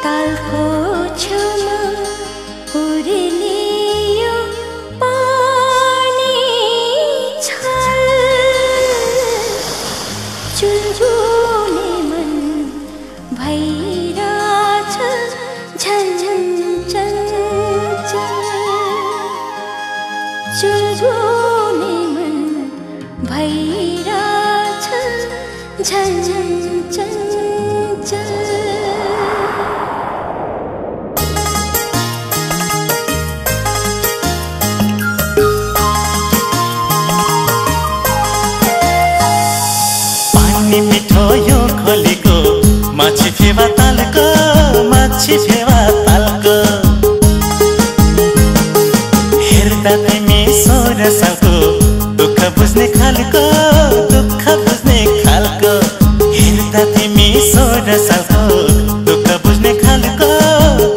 तालको छेउमा उर्लियो पानी छल चुलचुले मन भइरहेछ झन्झन चञ्चल चुलचुले मन भइरहेछ झन्झन चञ्चल पानी मिठो यो खोलीको माछी फेवा तालको माछी फेवा तालको हेर्दा तिमी 16 सालको दुःख बुझ्ने खालको दुःख बुझ्ने खालको हेर्दा तिमी 16 सालको दुःख बुझ्ने खालको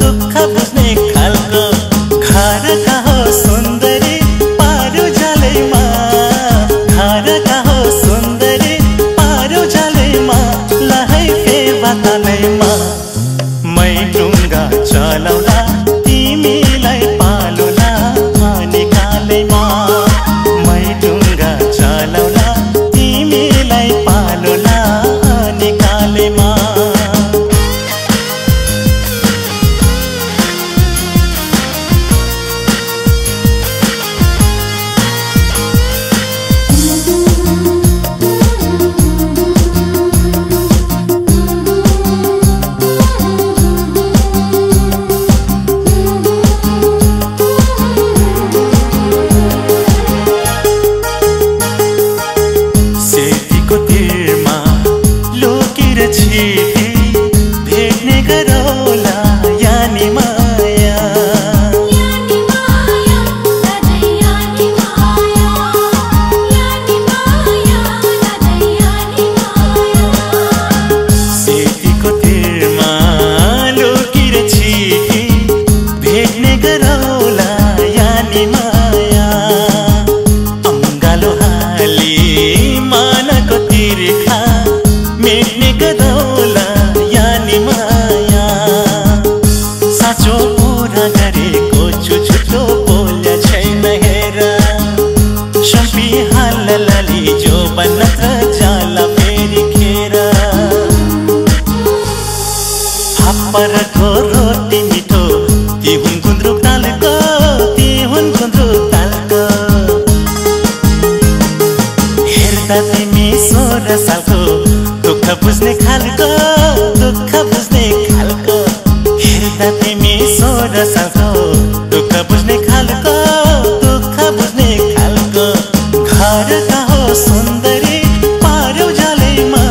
दुःख बुझ्ने खालको घर कहाँ हो सुन्दरी पारो जालैमा घर कहाँ हो सुन्दरी पारो जालैमा लहै फेवा तालैमा मै डुङ्गा चलाउला तिमीलाई पालुला निकालेमा मै डुङ्गा चलाउला तिमीलाई पालुला निकालेमा सेतीको तिरमा लुकेर छिपी भेट्ने गरौला यानी माया सेतीको तिरमा लुकेर छिपी भेट्ने गरौला यानी माया अङ्गालो हाली मानको तिर्खा मेट्ने गरौला यानी माया साँचो पुरा गरेको छु छुटो बोल्या छैन हेर सम्पी हाललाली जो बन्नत्र जाला फेरि खेर हाप्परको रोटी मिठो ती हुन् गुन्द्रुक तालको ती हुन् गुन्द्रुक तालको हेर्दा तिमी 16 सालको दुःख बुझ्ने खालको दुःख बुझ्ने खालको हेर्दा तिमी 16 सालको दुःख बुझ्ने खालको दुःख बुझ्ने खालको घर कहाँ हो सुन्दरी पारो जालैमा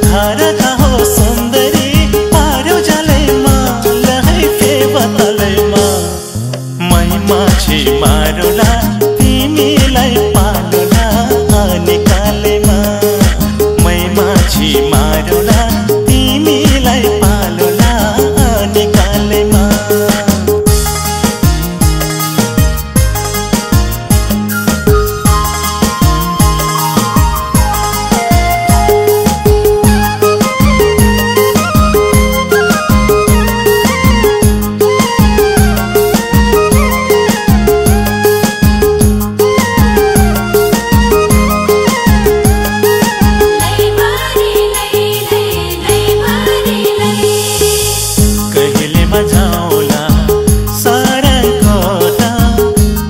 घर कहाँ हो सुन्दरी पारो जालैमा लहै फेवा तालैमा मै माछी मारुला तिमीलाई पालुला निकालेमा मै माछी मारुला तिमीलाई पालुला निकालेमा कहिले बजाउला सरको त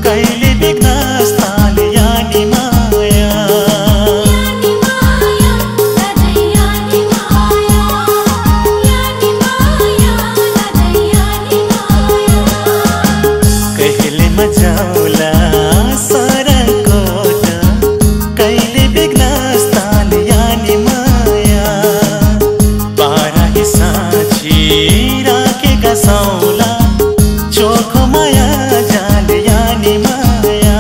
कहिले बिग्नास ताल यानी माया कहिले बजाउला सरको त कहिले बिग्नास ताल यानी माया पारा साँची राखेका सौला चोखो माया जाल यानी माया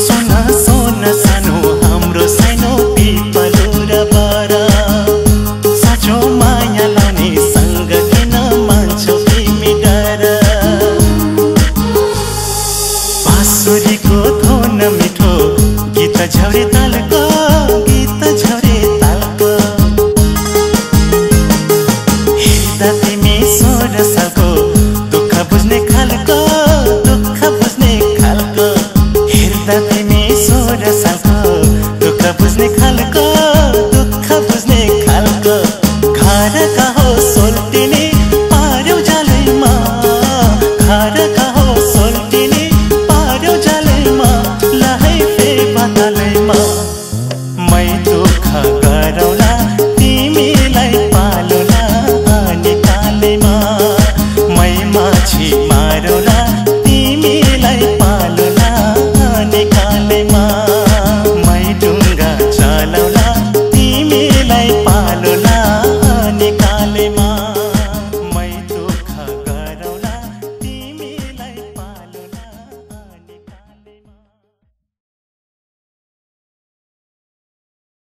सोना सोना सानो हाम्रो सानो पिपलो र बरा साँचो माया लाने सँग किन मान्छौ तिमी डर बाँसुरीको धुन मिठो गीत झौरे तालको गीत झौरे तालको हेर्दा 16 सालको दुःख बुझ्ने खालको हेर्दा तिमी 16 सालको दुःख बुझ्ने खालको घर